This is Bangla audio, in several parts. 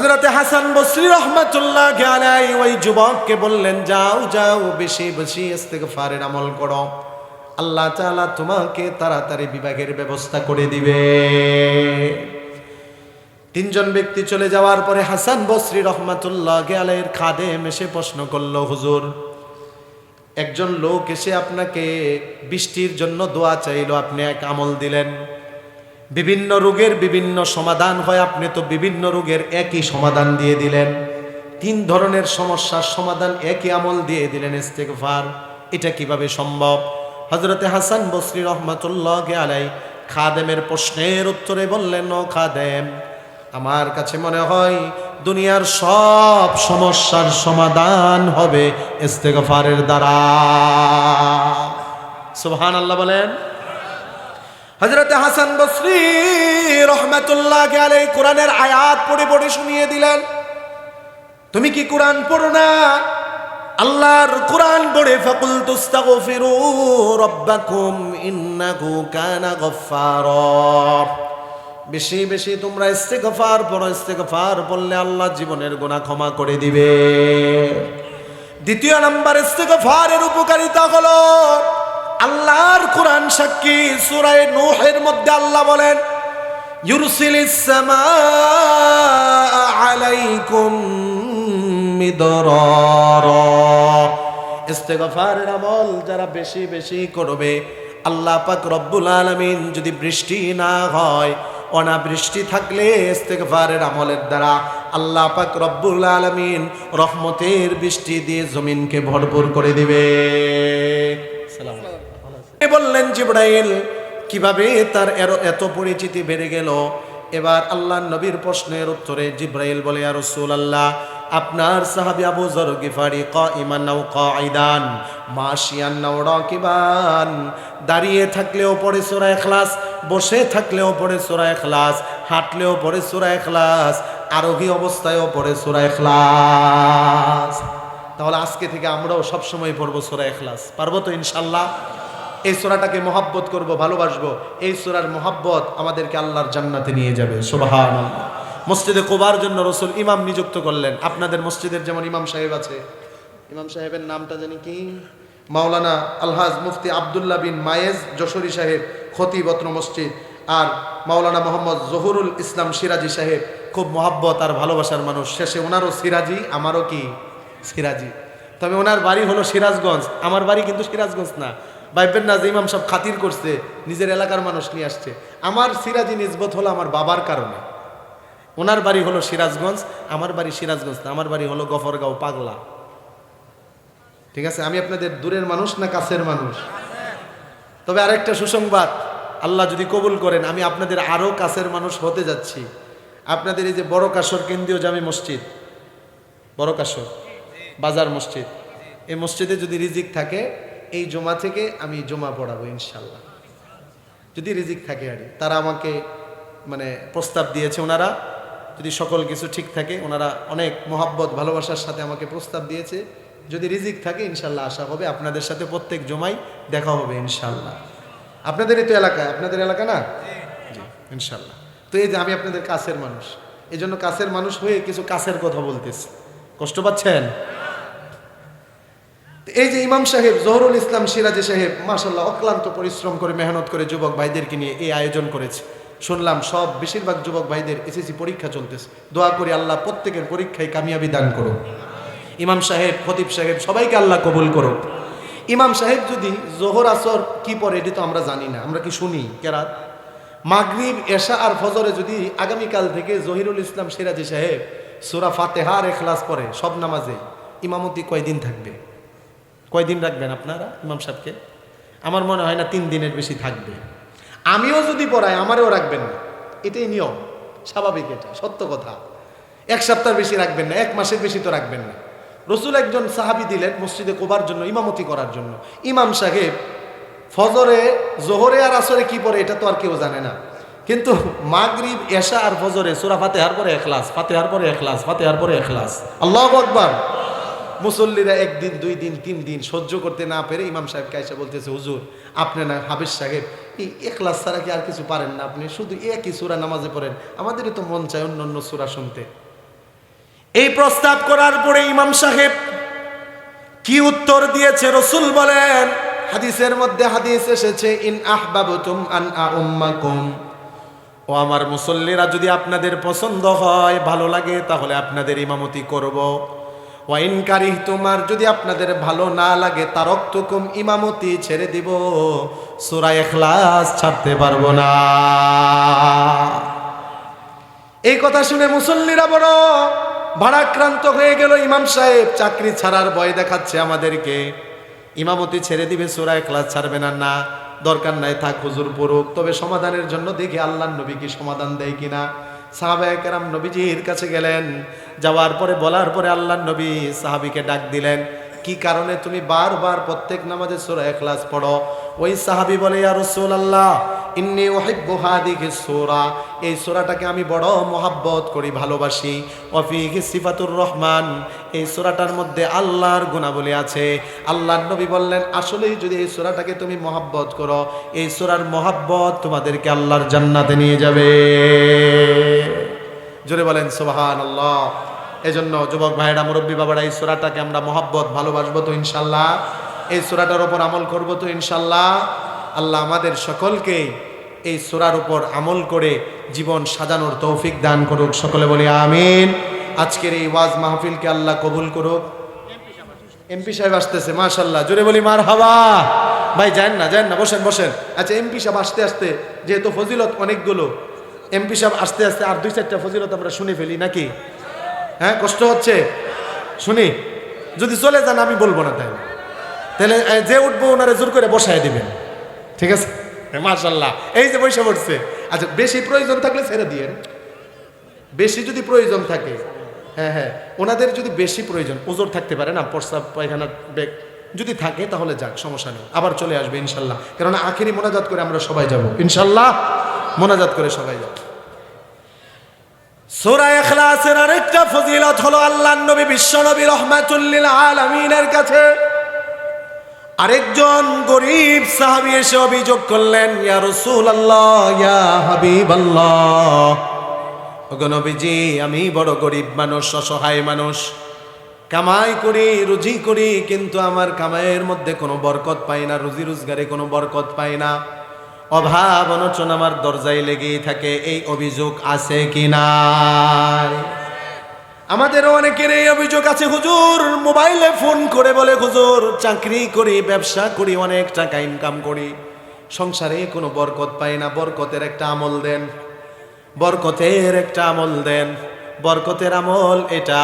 হযরতে হাসান বসরি রহমাতুল্লাহি আলাইহি ওই যুবককে বললেন, যাও যাও বেশি বেশি ইস্তিগফারের আমল করো, আল্লাহ তাআলা তোমাকে তাড়াতাড়ি বিবাহের ব্যবস্থা করে দিবে। তিনজন ব্যক্তি চলে যাওয়ার পরে হাসান বসরি রহমাতুল্লাহি আলাইহির খাদেম এসে প্রশ্ন করলো, হুজুর একজন লোক এসে আপনাকে বৃষ্টির জন্য দোয়া চাইলো, আপনি এক আমল দিলেন। বিভিন্ন রোগের বিভিন্ন সমাধান হয়, আপনি তো বিভিন্ন রোগের একই সমাধান দিয়ে দিলেন। তিন ধরনের সমস্যার সমাধান একই আমল দিয়ে দিলেন, ইস্তিগফার। এটা কিভাবে সম্ভব? হযরতে হাসান বসরি রহমাতুল্লাহি আলাইহি খাদেমের প্রশ্নের উত্তরে বললেন, ও খাদেম, আমার কাছে মনে হয় দুনিয়ার সব সমস্যার সমাধান হবে ইস্তিগফারের দ্বারা। সুবহানাল্লাহ বলেন। হযরতে হাসান বসরি রহমাতুল্লাহি আলাইহি কোরআনের আয়াত পড়ে পড়ে শুনিয়ে দিলেন। তুমি কি কোরআন পড়ো না? আল্লাহর কোরআন পড়ে ফাকুলতু আস্তাগফিরু রাব্বাকুম ইন্নাহু কানা গফফারা। বেশি বেশি তোমরা ইস্তিগফার পড়ো, ইস্তিগফার পড়লে আল্লাহ জীবনের গুনাহ ক্ষমা করে দিবে। দ্বিতীয় নাম্বার ইস্তিগফারের উপকারিতা হলো, আল্লাহর কোরআন সাক্ষী, সূরা নূহের মধ্যে আল্লাহ বলেন, ইউরসিলিস সামাআ আলাইকুম মিদরারা। ইস্তিগফারের আমল যারা বেশি বেশি করবে, আল্লাহ পাক রব্বুল আলামিন যদি বৃষ্টি না হয়, অনাবৃষ্টি থাকলে ইস্তিগফারের আমলের দ্বারা আল্লাহ পাক রব্বুল আলামিন রহমতের বৃষ্টি দিয়ে জমিনকে ভরপুর করে দিবে। বললেন জিবরাইল, কিভাবে তার এত পরিচিতি বেড়ে গেল? এবার আল্লাহ নবীর প্রশ্নের উত্তরে জিবরাইল বলে, ইয়া রাসূলুল্লাহ, আপনার সাহাবী আবু যর গিফারি কাইমান নাও কাইদান মাশিয়ান নাও রাকিবান, দাঁড়িয়ে থাকলেও পড়ে সূরা ইখলাস, বসে থাকলেও পড়ে সূরা ইখলাস, হাঁটলেও পড়ে সূরা ইখলাস, আরোহী অবস্থায়ও পড়ে সূরা ইখলাস। তাহলে আজকে থেকে আমরাও সব সময় পড়বো সূরা ইখলাস। পারবো তো ইনশাআল্লাহ? এই সূরাটাকে মহব্বত করব, ভালোবাসবো। এই সূরার মহব্বত আমাদেরকে আল্লাহর জান্নাতে নিয়ে যাবে। সুবহানাল্লাহ। মসজিদে কুবার জন্য রাসূল ইমাম নিযুক্ত করলেন। আপনাদের মসজিদের যেমন ইমাম সাহেব আছে, ইমাম সাহেবের নামটা জানি কি, মাওলানা আলহাজ মুফতি আব্দুল্লাহ বিন মায়েজ যশোরী সাহেব, খতিব অত্র মসজিদ, আর মাওলানা মোহাম্মদ জহুরুল ইসলাম সিরাজি সাহেব, খুব মহব্বত আর ভালোবাসার মানুষ। শেষে ওনারও সিরাজি, আমারও কি সিরাজি। তবে ওনার বাড়ি হলো সিরাজগঞ্জ, আমার বাড়ি কিন্তু সিরাজগঞ্জ না। ভাইবেন না যে ইমাম সাহেব খাতির করছে, নিজের এলাকার মানুষ নিয়ে আসছে। আমার সিরাজি নিসবত হলো আমার বাবার কারণে। ওনার বাড়ি হলো সিরাজগঞ্জ, আমার বাড়ি সিরাজগঞ্জ না, আমার বাড়ি হলো গফরগাঁও, পাগলা। ঠিক আছে? আমি আপনাদের দূরের মানুষ না কাছের মানুষ? তবে আরেকটা সুসংবাদ, আল্লাহ যদি কবুল করেন, আমি আপনাদের আরও কাছের মানুষ হতে যাচ্ছি। আপনাদের এই যে বড় কাশর কেন্দ্রীয় জামি মসজিদ, বড় কাশর বাজার মসজিদ, এই মসজিদে যদি রিজিক থাকে, এই জমা থেকে আমি জমা পড়াবো ইনশাল্লাহ, যদি রিজিক থাকে। আর তারা আমাকে মানে প্রস্তাব দিয়েছে, ওনারা যদি সকল কিছু ঠিক থাকে, ওনারা অনেক মহব্বত ভালোবাসার সাথে আমাকে প্রস্তাব দিয়েছে, যদি রিজিক থাকে ইনশাল্লাহ আসা হবে। আপনাদের সাথে প্রত্যেক জমাই দেখা হবে ইনশাল্লাহ। আপনাদেরই তো এলাকায়, আপনাদের এলাকা না? জি ইনশাল্লাহ। তো এই যে আমি আপনাদের কাছের মানুষ, এই জন্য কাছের মানুষ হয়ে কিছু কাছের কথা বলতেছি। কষ্ট পাচ্ছেন? এই যে ইমাম সাহেব জহুরুল ইসলাম সিরাজি সাহেব মাশাআল্লাহ অক্লান্ত পরিশ্রম করে মেহনত করে যুবক ভাইদেরকে নিয়ে এই আয়োজন করেছে। শুনলাম সব বেশিরভাগ যুবক ভাইদের এসএসসি পরীক্ষা চলতেছে। দোয়া করি আল্লাহ প্রত্যেকের পরীক্ষায় কামিয়াবি দান করো। ইমাম সাহেব, খতিব সাহেব সবাইকে আল্লাহ কবুল করো। ইমাম সাহেব যদি জোহর আসর কি পড়ে এটি তো আমরা জানি না, আমরা কি শুনি কেরাত? মাগরিব, এশা আর ফজরে যদি আগামীকাল থেকে জহিরুল ইসলাম সিরাজি সাহেব সূরা ফাতিহা আর ইখলাস পড়ে সব নামাজে, ইমামতি কয়দিন থাকবে? কয়দিন রাখবেন আপনারা ইমাম সাহেবকে? আমার মনে হয় না 3 দিনের বেশি থাকবে। আমিও যদি পড়াই আমারও রাখবেন না, এটাই নিয়ম, স্বাভাবিক, এটা সত্য কথা। 1 সপ্তাহের বেশি রাখবেন না, 1 মাসের বেশি তো রাখবেন না। রসুল একজন সাহাবী দিলেন মসজিদে কুবার জন্য, ইমামতি করার জন্য। ইমাম সাহেব ফজরে, জোহরে আর আসরে কি পড়ে এটা তো আর কেউ জানে না, কিন্তু মাগরিব, এশা আর ফজরে সূরা ফাতিহার পরে ইখলাস, ফাতিহার পরে ইখলাস, ফাতিহার পরে ইখলাস। আল্লাহু আকবার। মুসল্লিরা 1 দিন 2 দিন 3 দিন সহ্য করতে না পেরে ইমাম সাহেবকে এসে বলতেছে, হুজুর আপনি না হাফেজ সাহেব, এই ইখলাস ছাড়া কি আর কিছু পারেন না? আপনি শুধু একই সূরা নামাজে পড়েন, আমাদেরই তো মন চায় অন্য অন্য সূরা শুনতে। এই প্রস্তাব করার পরে ইমাম সাহেব কি উত্তর দিয়েছে রাসূল বলেন, হাদিসের মধ্যে হাদিস এসেছে, ইন আহবাবতুম আন আউম্মাকুম, ও আমার মুসল্লিরা, যদি আপনাদের পছন্দ হয়, ভালো লাগে, তাহলে আপনাদের ইমামতি করব। ওয়া ইন কারিহতুম, আর যদি আপনাদের ভালো না লাগে, তারাকতুকুম, ইমামতি ছেড়ে দিব, সূরা ইখলাস ছাড়তে পারবো না। এই কথা শুনে মুসল্লিরা বড় ভারাক্রান্ত হয়ে গেল। ইমাম সাহেব চাকরি ছাড়ার ভয় দেখাচ্ছে আমাদেরকে, ইমামতি ছেড়ে দিবে, সূরা ইখলাস ছাড়বে না। না, দরকার নাই, থাক হুজুর পড়ুক, তবে সমাধানের জন্য দেখি আল্লাহর নবী কি সমাধান দেয় কিনা। সাহাবায়ে কেরাম নবীজির কাছে গেলেন, যাওয়ার পরে বলার পরে আল্লাহর নবী সাহাবীকে ডাক দিলেন, কি কারণে তুমি বারবার প্রত্যেক নামাজে সূরা ইখলাস পড়ো? ওই সাহাবী বলে, ইয়া রাসূলুল্লাহ, ইন্নী উহিব্বু হাদিহি সূরা, এই সূরাটাকে আমি বড় মহব্বত করি, ভালোবাসি। ওয়া ফীহি সিফাতুর রহমান, এই সূরাটার মধ্যে আল্লাহর গুণাবলী আছে। আল্লাহর নবী বললেন, আসলেই যদি এই সূরাটাকে তুমি মহব্বত করো, এই সূরার মহব্বত তোমাদেরকে আল্লাহর জান্নাতে নিয়ে যাবে। জোরে বলেন সুবহানাল্লাহ। এজন্য যুবক ভাইয়েরা, মুরব্বী বাবারা, এই সূরাটাকে আমরা মহব্বত, ভালোবাসবো তো ইনশাআল্লাহ? এই সূরাটার উপর আমল করব তো ইনশাআল্লাহ? আল্লাহ আমাদের সকলকে এই সূরার উপর আমল করে জীবন সাজানোর তৌফিক দান করুক। সকলে বলি আমিন। আজকের এই ওয়াজ মাহফিলকে আল্লাহ কবুল করুক। এমপি সাহেব আসতেছে, মাশাআল্লাহ, জোরে বলি মারহাবা। ভাই যান না, বসেন বসেন। আচ্ছা, এমপি সাহেব আসতে আসতে, যেহেতু ফজিলত অনেকগুলো, এমপি সাহেব আসতে আসতে আর 2-4টা ফজিলত আমরা শুনে ফেলি নাকি? হ্যাঁ, কষ্ট হচ্ছে? শুনি। যদি চলে যান আমি বলবো না, তাহলে যে উঠবো ওনারে জোর করে বসায় দিবেন, ঠিক আছে? মাশাআল্লাহ, এই যে বসে পড়ছে। আচ্ছা, বেশি প্রয়োজন থাকলে ছেড়ে দিয়েন, বেশি যদি প্রয়োজন থাকে। হ্যাঁ, ওনাদের যদি বেশি প্রয়োজন, ওজোর থাকতে পারে না, প্রস্রাব পায়খানার ব্যাগ যদি থাকে, তাহলে যাক, সমস্যা নেই, আবার চলে আসবে ইনশাল্লাহ। কেননা আখেরি মোনাজাত করে আমরা সবাই যাব ইনশাল্লাহ, মোনাজাত করে সবাই যাব। সূরা ইখলাসের আরেকটা ফজিলত হলো, আল্লাহর নবী বিশ্বনবী রাহমাতুল লিল আলামিনের কাছে আরেকজন গরীব সাহাবী এসে অভিযোগ করলেন, ইয়া রাসূলুল্লাহ, ইয়া হাবিবাল্লাহ, ওগো নবীজি, আমি বড় গরীব মানুষ, অসহায় মানুষ, কামাই করি, রুজি করি, কিন্তু আমার কামাইয়ের মধ্যে কোনো বরকত পাই না, রুজি রোজগারে কোনো বরকত পাই না, অভাব অনটন আমার দরজায় লেগেই থাকে। এই অভিযোগ আছে কি নাই? আমাদেরও অনেকের এই অভিযোগ আছে। হুজুর মোবাইলে ফোন করে বলে, হুজুর চাকরি করি, ব্যবসা করি, অনেক টাকা ইনকাম করি, সংসারে কোনো বরকত পাই না, বরকতের একটা আমল দেন, বরকতের একটা আমল দেন। বরকতের আমল এটা।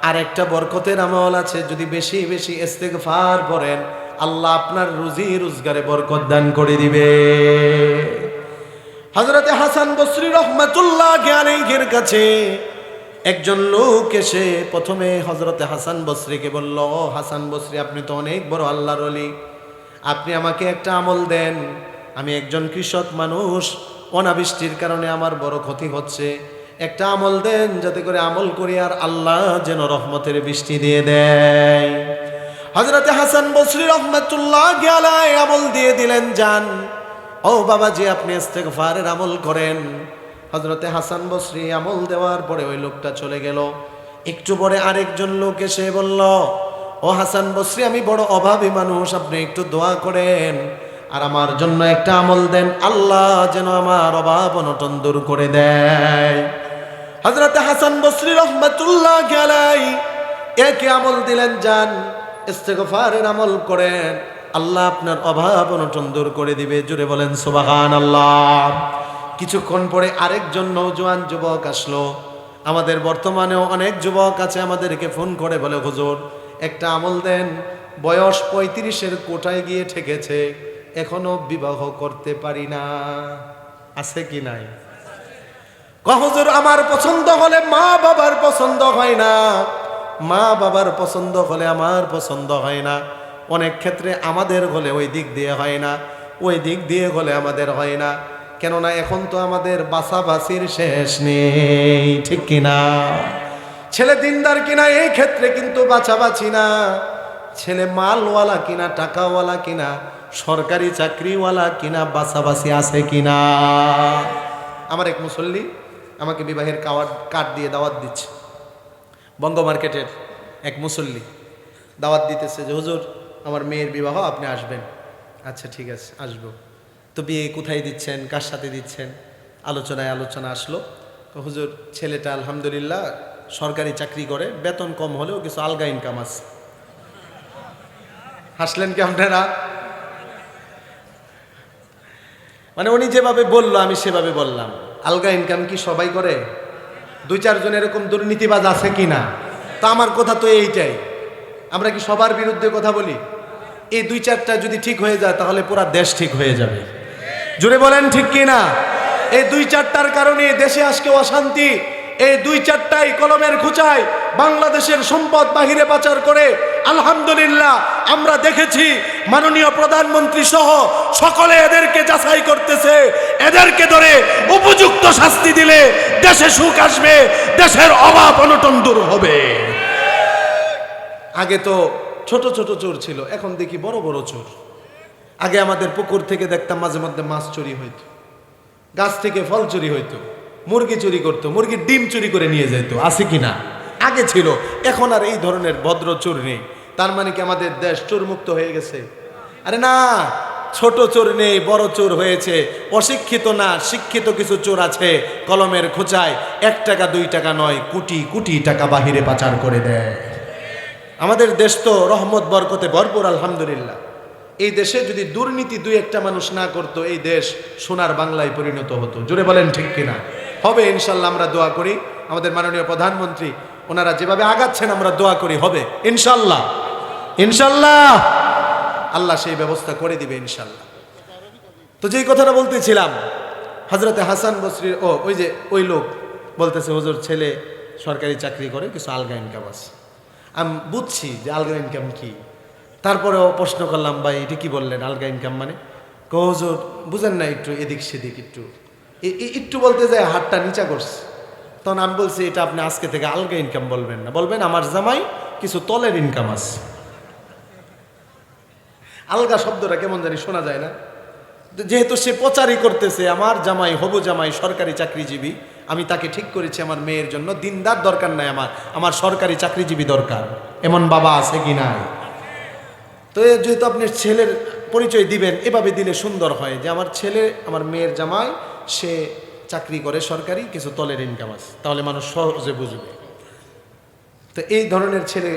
আর একটা বরকতের আমল আছে, যদি বেশি বেশি ইস্তিগফার করেন, আল্লাহ আপনার রুজি রোজগারে বরকত দান করে দিবে। হযরতে হাসান বসরি রাহমাতুল্লাহি আলাইহির কাছে একজন লোক এসে প্রথমে হযরতে হাসান বসরিকে বলল, ও হাসান বসরি, আপনি তো অনেক বড় আল্লাহর ওলি, আপনি আমাকে একটা আমল দেন। আমি একজন কৃষক মানুষ, অনাবৃষ্টির কারণে আমার বড় ক্ষতি হচ্ছে, একটা আমল দেন, যাতে করে আমল করি আর আল্লাহ যেন রহমতের বৃষ্টি দিয়ে দেয়। হযরতে হাসান বসরি রাহমাতুল্লাহি আলাইহি আমল দিয়ে দিলেন, যান ও বাবাজি, আপনি ইস্তিগফারের আমল করেন। হযরতে হাসান বসরি আমল দেওয়ার পরে ওই লোকটা চলে গেল। একটু পরে আরেকজন লোক এসে বলল, ও হাসান বসরি, আমি বড় অভাবী মানুষ, আপনি একটু দোয়া করেন আর আমার জন্য একটা আমল দেন, আল্লাহ যেন আমার অভাব অনটন দূর করে দেয়। হযরতে হাসান বসরি রাহমাতুল্লাহি আলাইহি একই আমল দিলেন, যান ইস্তিগফারের আমল করেন, আল্লাহ আপনার অভাব অনটন দূর করে দিবে। জোরে বলেন সুবহানাল্লাহ। কিছুক্ষণ পরে আরেকজন নওজোয়ান যুবক আসলো। আমাদের বর্তমানেও অনেক যুবক আছে, আমাদেরকে ফোন করে বলে, হুজুর একটা আমল দেন, বয়স 35-এর কোটায় গিয়ে ঠেকেছে, এখনো বিবাহ করতে পারি না। আছে কি নাই? হুজুর আমার পছন্দ হলে মা বাবার পছন্দ হয় না, মা বাবার পছন্দ হলে আমার পছন্দ হয় না, অনেক ক্ষেত্রে আমাদের হলে ওই দিক দিয়ে হয় না, ওই দিক দিয়ে হলে আমাদের হয় না। কেননা এখন তো আমাদের বাছাবাছির শেষ নেই, ঠিক কিনা? ছেলে দিনদার কিনা এই ক্ষেত্রে কিন্তু বাছাবাছি না, ছেলে মালওয়ালা কিনা, টাকাওয়ালা কিনা, সরকারি চাকরিওয়ালা কিনা, বাছাবাছি আছে কিনা। আমার এক মুসল্লি আমাকে বিবাহের কার্ড দিয়ে দাওয়াত দিচ্ছে, বঙ্গ মার্কেটের এক মুসল্লি দাওয়াত দিতেছে যে হুজুর আমার মেয়ের বিবাহ, আপনি আসবেন। আচ্ছা ঠিক আছে, আসবো। তো বিয়ে কোথায় দিচ্ছেন, কার সাথে দিচ্ছেন, আলোচনা আসলো। তো হুজুর ছেলেটা আলহামদুলিল্লাহ সরকারি চাকরি করে, বেতন কম হলেও কিছু আলগা ইনকাম আছে। হাসলেন কি আপনারা? মানে উনি যেভাবে বললো আমি সেভাবে বললাম। আলগা ইনকাম কি সবাই করে? 2-4 জন এরকম দুর্নীতিবাজ আছে কি না? তো আমার কথা তো এইটাই, আমরা কি সবার বিরুদ্ধে কথা বলি? এই 2-4টা যদি ঠিক হয়ে যায় তাহলে পুরা দেশ ঠিক হয়ে যাবে। জুড়ে বলেন ঠিক কি না? এই 2-4টার কারণে দেশে আজকে অশান্তি। এই 2-4টাই কলমের খুঁচায় বাংলাদেশের সম্পদ বাহিরে পাচার করে। আলহামদুলিল্লাহ আমরা দেখেছি মাননীয় প্রধানমন্ত্রী সহ সকলে এদেরকে যাচাই করতেছে। এদেরকে ধরে উপযুক্ত শাস্তি দিলে দেশে সুখ আসবে, দেশের অভাব অনটন দূর হবে। আগে তো ছোট ছোট চোর ছিল, এখন দেখি বড় বড় চোর। আগে আমাদের পুকুর থেকে দেখতাম মাঝে মধ্যে মাছ চুরি হইতো, গাছ থেকে ফল চুরি হইতো, মুরগি চুরি করতো, মুরগির ডিম চুরি করে নিয়ে যেত। আছে কিনা? আগে ছিল। এখন আর এই ধরনের ভদ্র চোর নেই। তার মানে কি আমাদের দেশ চোর মুক্ত হয়ে গেছে? আরে না, ছোট চোর নেই, বড় চোর হয়েছে। অশিক্ষিত না, শিক্ষিত কিছু চোর আছে কলমের খোঁচায় 1 টাকা 2 টাকা নয়, কোটি কোটি টাকা বাহিরে পাচার করে দেয়। আমাদের দেশ তো রহমত বরকতে ভরপুর আলহামদুলিল্লাহ। এই দেশে যদি দুর্নীতি 2-1টা মানুষ না করতো, এই দেশ সোনার বাংলায় পরিণত হতো। জোরে বলেন ঠিক কিনা? হবে ইনশাল্লাহ। আমরা দোয়া করি আমাদের মাননীয় প্রধানমন্ত্রী ওনারা যেভাবে আগাচ্ছেন, আমরা দোয়া করি হবে ইনশাল্লাহ। ইনশাল্লাহ আল্লাহ সেই ব্যবস্থা করে দিবে ইনশাল্লাহ। তো যেই কথাটা বলতেছিলাম, হযরতে হাসান বসরি ওই লোক বলতেছে হুজুর ছেলে সরকারি চাকরি করে, কিছু আলগা ইনকাম আছে। আমি বুঝছি যে আলগা ইনকাম কি, তারপরেও প্রশ্ন করলাম ভাই এটা কি বললেন আলগা ইনকাম মানে? হুজুর বুঝেন না, একটু এদিক সেদিক একটু বলতে যায় হাতটা নিচা করছে। তখন আমি বলছি এটা আপনি আজকে থেকে আলগা ইনকাম বলবেন না, বলবেন আমার জামাই কিছু তলের ইনকাম আছে। আলগা শব্দটা কেমন জানি শোনা যায় না? যেহেতু সে প্রচারই করতেছে আমার জামাই, হবু জামাই সরকারি চাকরিজীবী, আমি তাকে ঠিক করেছি আমার মেয়ের জন্য দিনদার দরকার নাই, আমার সরকারি চাকরিজীবী দরকার। এমন বাবা আছে কি নাই? তো যেহেতু আপনি ছেলের পরিচয় দিবেন, এভাবে দিলে সুন্দর হয় যে আমার ছেলে, আমার মেয়ের জামাই সে চাকরি করে সরকারি, কিছু তলের ইনকাম আছে, তাহলে মানুষ সহজে বুঝবে। তো এই ধরনের ছেলে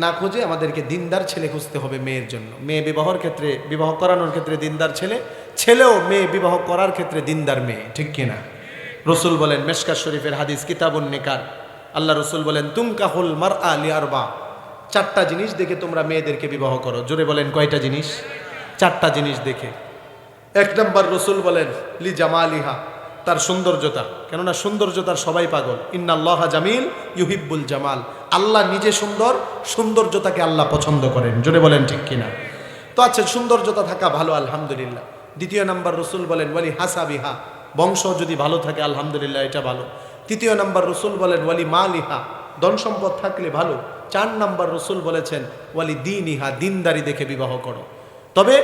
না খুঁজে আমাদেরকে দিনদার ছেলে খুঁজতে হবে মেয়ের জন্য। মেয়ে বিবাহের ক্ষেত্রে, বিবাহ করানোর ক্ষেত্রে দিনদার ছেলে, ছেলেও মেয়ে বিবাহ করার ক্ষেত্রে দিনদার মেয়ে, ঠিক কিনা? রসুল বলেন, মেশকাত শরীফের হাদিস কিতাবুন নিকাহ, আল্লাহ রসুল বলেন তুনকাহুল মারআ লিআরবা, 4টা জিনিস দেখে তোমরা মেয়েদেরকে বিবাহ করো। জোরে বলেন কয়টা জিনিস? 4টা জিনিস দেখে। 1 নম্বর রসুল বলেন লি জামালিহা, তার সৌন্দর্যতা, কেননা সৌন্দর্যতার সবাই পাগল। ইন্নাল্লাহা জামিল ইউহিব্বুল জামাল, আল্লাহ নিজে সুন্দর, সৌন্দর্যতাকে আল্লাহ পছন্দ করেন। জোরে বলেন ঠিক কিনা? তো আচ্ছা, সৌন্দর্যতা থাকা ভালো আলহামদুলিল্লাহ। 2 নম্বর রসুল বলেন ওয়ালি হাসাবিহা, বংশ যদি ভালো থাকে আলহামদুলিল্লাহ এটা ভালো। 3 নম্বর রসুল বলেন ওয়ালি মালিহা, ধন সম্পদ থাকলে ভালো। 4 নম্বর রসুল বলেছেন ওয়ালি দীনিহা, দিনদারি দেখে বিবাহ করো। তবে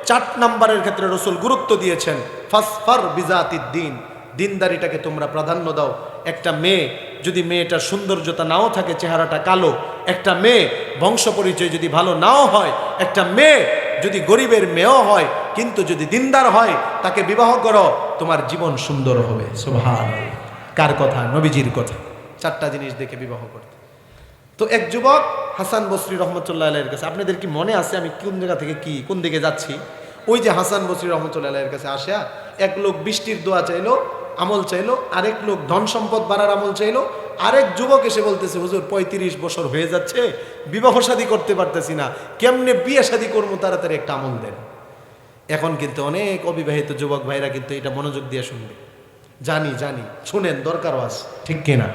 4 নম্বরের ক্ষেত্রে রসুল গুরুত্ব দিয়েছেন ফাসফার বিজাতিদ দ্বীন, দিনদারিটাকে তোমরা প্রাধান্য দাও। একটা মেয়ে যদি মেয়েটার সৌন্দর্যতা নাও থাকে, চেহারাটা কালো, একটা মেয়ে বংশ পরিচয় যদি ভালো নাও হয়, একটা মেয়ে যদি গরিবের মেয়েও হয় কিন্তু যদি দিনদার হয়, তাকে বিবাহ করো, তোমার জীবন সুন্দর হবে। সুবহানাল্লাহ। কার কথা? নবীজির কথা। 4টা জিনিস দেখে বিবাহ করতে। তো এক যুবক হাসান বসরি রহমতুল্লাহ আলাইহির কাছে, আপনাদের কি মনে আছে আমি কোন জায়গা থেকে কোন দিকে যাচ্ছি? ওই যে হাসান বসরি রহমতুল্লাহ আলাইহির কাছে আসা এক লোক বৃষ্টির দোয়া চাইলো, আমল চাইলো, আরেক লোক ধন সম্পদ বাড়ার আমল চাইলো, আরেক যুবক এসে বলতেছে হুজুর 35 বছর হয়ে যাচ্ছে, বিবাহ শাদী করতে পারতেছি না, কেমনে বিয়ে শাদী করবো, তাড়াতাড়ি একটা আমল দেন। এখন কিন্তু অনেক অবিবাহিত যুবক ভাইরা কিন্তু এটা মনোযোগ দিয়ে শুনবে। জানি শুনেন, দরকারও আছে, ঠিক কিনা?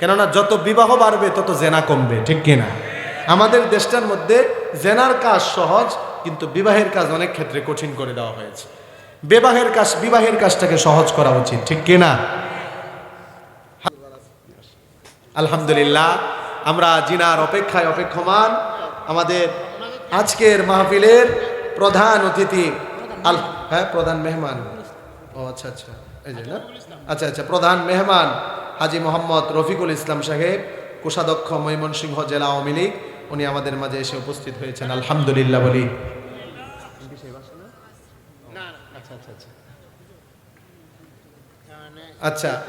কেননা যত বিবাহ বাড়বে তত জেনা কমবে, ঠিক কিনা? আমাদের দেশটার মধ্যে জেনার কাজ সহজ, কিন্তু বিবাহের কাজ অনেক ক্ষেত্রে কঠিন করে দেওয়া হয়েছে। বিবাহের কাজটাকে সহজ করা উচিত, ঠিক কিনা? আলহামদুলিল্লাহ আমরা জিনার অপেক্ষায় অপেক্ষমান। আমাদের আজকের মাহফিলের প্রধান অতিথি, প্রধান মেহমান, আচ্ছা এই যে না, আচ্ছা প্রধান মেহমান হাজী মোহাম্মদ রফিকুল ইসলাম সাহেব, কোষাধ্যক্ষ ময়মনসিংহ জেলা আওয়ামী লীগ, উনি আমাদের মাঝে এসে উপস্থিত হয়েছেন। আলহামদুলিল্লাহ বলি। আচ্ছা,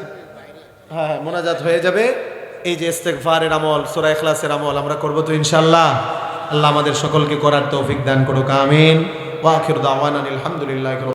হ্যাঁ, মোনাজাত হয়ে যাবে। এই যে ইস্তেগফারের আমল, সূরা ইখলাসের আমল আমরা করব তো ইনশাআল্লাহ। আল্লাহ আমাদের সকলকে করার তৌফিক দান করুক, আমিন। ওয়া আখিরু দাওয়ানা আলহামদুলিল্লাহি।